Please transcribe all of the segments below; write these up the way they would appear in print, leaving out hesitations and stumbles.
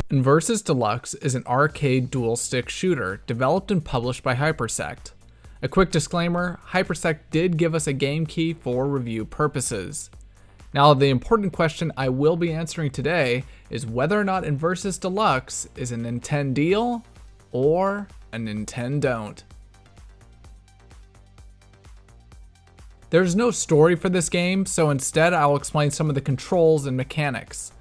Inversus Deluxe is an arcade dual-stick shooter developed and published by Hypersect. A quick disclaimer, Hypersect did give us a game key for review purposes. Now, the important question I will be answering today is whether or not Inversus Deluxe is a Nintendeal or a Nintendon't. There's no story for this game, so instead I'll explain some of the controls and mechanics.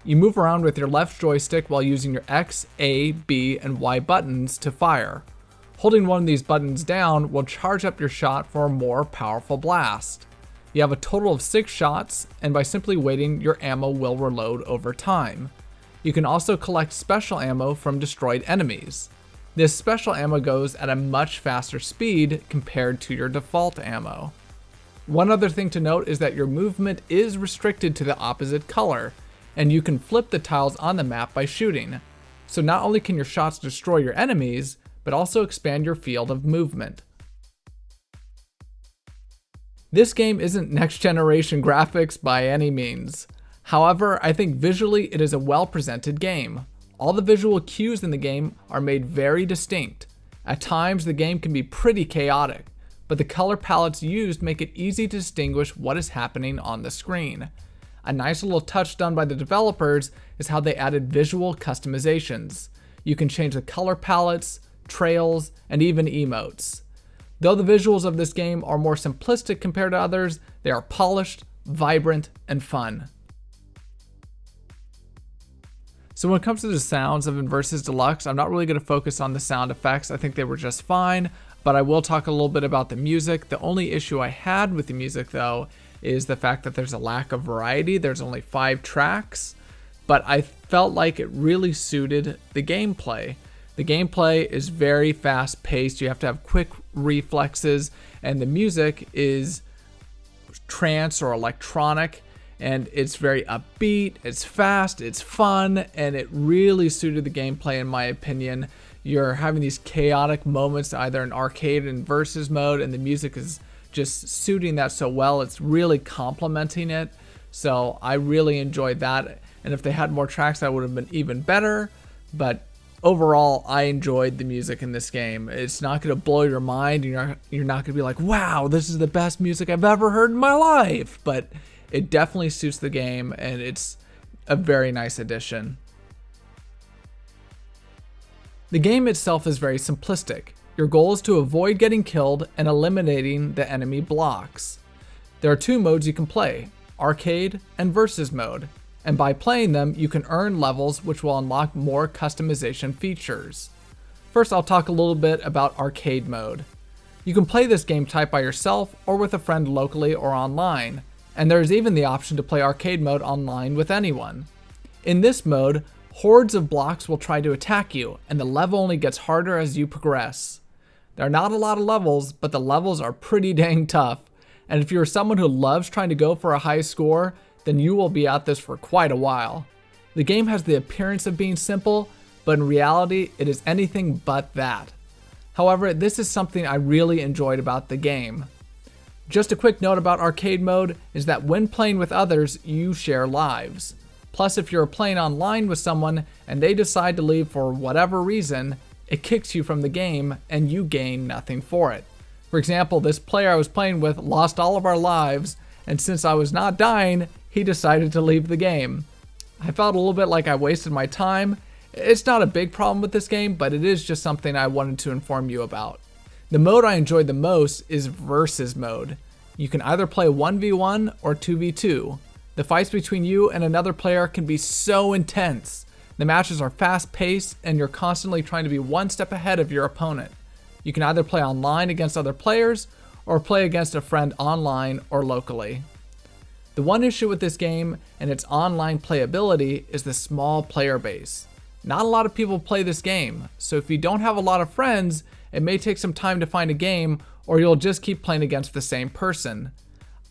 You move around with your left joystick while using your X, A, B, and Y buttons to fire. Holding one of these buttons down will charge up your shot for a more powerful blast. You have a total of 6 shots, and by simply waiting, your ammo will reload over time. You can also collect special ammo from destroyed enemies. This special ammo goes at a much faster speed compared to your default ammo. One other thing to note is that your movement is restricted to the opposite color, and you can flip the tiles on the map by shooting. So not only can your shots destroy your enemies, but also expand your field of movement. This game isn't next generation graphics by any means. However, I think visually it is a well presented game. All the visual cues in the game are made very distinct. At times the game can be pretty chaotic, but the color palettes used make it easy to distinguish what is happening on the screen. A nice little touch done by the developers is how they added visual customizations. You can change the color palettes, trails, and even emotes. Though the visuals of this game are more simplistic compared to others, they are polished, vibrant, and fun. So when it comes to the sounds of Inversus Deluxe, I'm not really going to focus on the sound effects. I think they were just fine, but I will talk a little bit about the music. The only issue I had with the music, though, is the fact that there's a lack of variety. There's only 5 tracks, but I felt like it really suited the gameplay. The gameplay is very fast paced. You have to have quick reflexes, and the music is trance or electronic, and it's very upbeat, it's fast, it's fun, and it really suited the gameplay in my opinion. You're having these chaotic moments either in arcade and versus mode, and the music is just suiting that so well. It's really complementing it. So I really enjoyed that. And if they had more tracks, that would have been even better. But overall, I enjoyed the music in this game. It's not going to blow your mind. You're not going to be like, wow, this is the best music I've ever heard in my life. But it definitely suits the game, and it's a very nice addition. The game itself is very simplistic. Your goal is to avoid getting killed and eliminating the enemy blocks. There are 2 modes you can play, arcade and versus mode, and by playing them you can earn levels which will unlock more customization features. First, I'll talk a little bit about arcade mode. You can play this game type by yourself or with a friend locally or online, and there is even the option to play arcade mode online with anyone. In this mode, hordes of blocks will try to attack you, and the level only gets harder as you progress. There are not a lot of levels, but the levels are pretty dang tough. And if you're someone who loves trying to go for a high score, then you will be at this for quite a while. The game has the appearance of being simple, but in reality, it is anything but that. However, this is something I really enjoyed about the game. Just a quick note about arcade mode is that when playing with others, you share lives. Plus, if you're playing online with someone and they decide to leave for whatever reason, it kicks you from the game and you gain nothing for it. For example, this player I was playing with lost all of our lives, and since I was not dying, he decided to leave the game. I felt a little bit like I wasted my time. It's not a big problem with this game, but it is just something I wanted to inform you about. The mode I enjoyed the most is versus mode. You can either play 1v1 or 2v2. The fights between you and another player can be so intense. The matches are fast-paced, and you're constantly trying to be one step ahead of your opponent. You can either play online against other players, or play against a friend online or locally. The one issue with this game and its online playability is the small player base. Not a lot of people play this game, so if you don't have a lot of friends, it may take some time to find a game, or you'll just keep playing against the same person.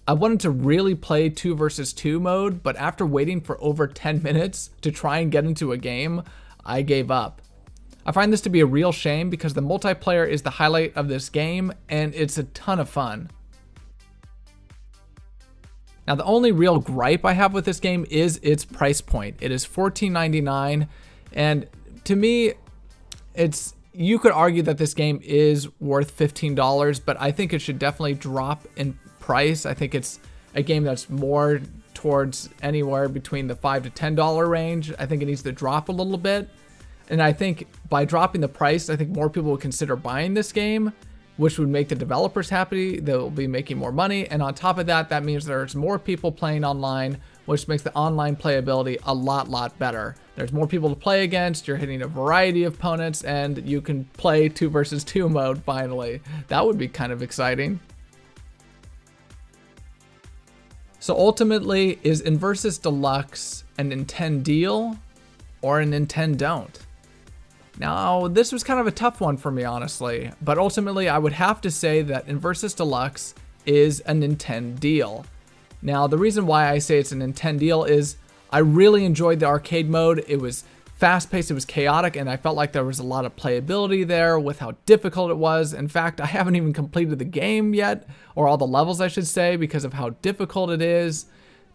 I wanted to really play 2 versus 2 mode, but after waiting for over 10 minutes to try and get into a game, I gave up. I find this to be a real shame because the multiplayer is the highlight of this game, and it's a ton of fun. Now, the only real gripe I have with this game is its price point. It is $14.99. And to me, you could argue that this game is worth $15, but I think it should definitely drop in price. I think it's a game that's more towards anywhere between the $5 to $10 range. I think it needs to drop a little bit. And I think by dropping the price, I think more people would consider buying this game, which would make the developers happy. They'll be making more money. And on top of that, that means there's more people playing online, which makes the online playability a lot better. There's more people to play against, you're hitting a variety of opponents, and you can play 2 versus 2 mode finally. That would be kind of exciting. So ultimately, is Inversus Deluxe a Nintendeal or a Nintendon't? Now, this was kind of a tough one for me, honestly, but ultimately I would have to say that Inversus Deluxe is a Nintendeal. Now, the reason why I say it's a Nintendeal is I really enjoyed the arcade mode. It was fast-paced, it was chaotic, and I felt like there was a lot of playability there with how difficult it was. In fact, I haven't even completed the game yet, or all the levels I should say, because of how difficult it is.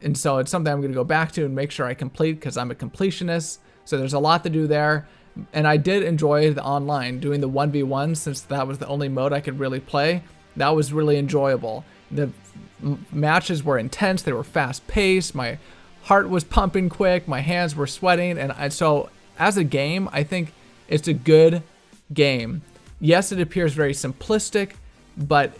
And so it's something I'm going to go back to and make sure I complete because I'm a completionist. So there's a lot to do there. And I did enjoy the online, doing the 1v1 since that was the only mode I could really play. That was really enjoyable. The matches were intense, they were fast-paced, my heart was pumping quick, my hands were sweating, and so as a game, I think it's a good game. Yes, it appears very simplistic, but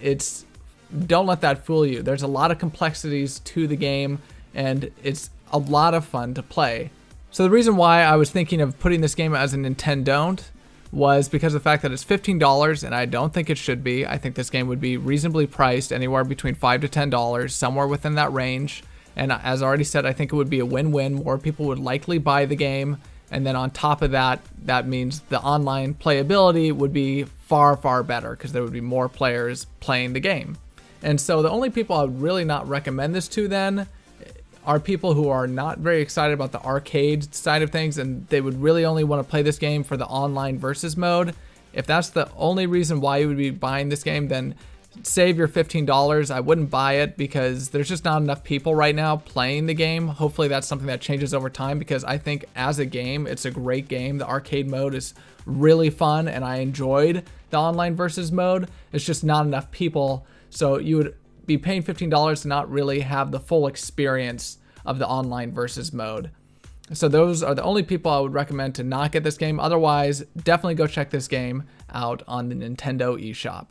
don't let that fool you. There's a lot of complexities to the game, and it's a lot of fun to play. So the reason why I was thinking of putting this game as a Nintendon't was because of the fact that it's $15, and I don't think it should be. I think this game would be reasonably priced, anywhere between $5 to $10, somewhere within that range. And as I already said, I think it would be a win-win. More people would likely buy the game, and then on top of that, that means the online playability would be far better because there would be more players playing the game. And so the only people I would really not recommend this to then are people who are not very excited about the arcade side of things, and they would really only want to play this game for the online versus mode. If that's the only reason why you would be buying this game, then save your $15. I wouldn't buy it because there's just not enough people right now playing the game. Hopefully that's something that changes over time, because I think as a game, it's a great game. The arcade mode is really fun, and I enjoyed the online versus mode. It's just not enough people, so you would be paying $15 to not really have the full experience of the online versus mode. So those are the only people I would recommend to not get this game. Otherwise, definitely go check this game out on the Nintendo eShop.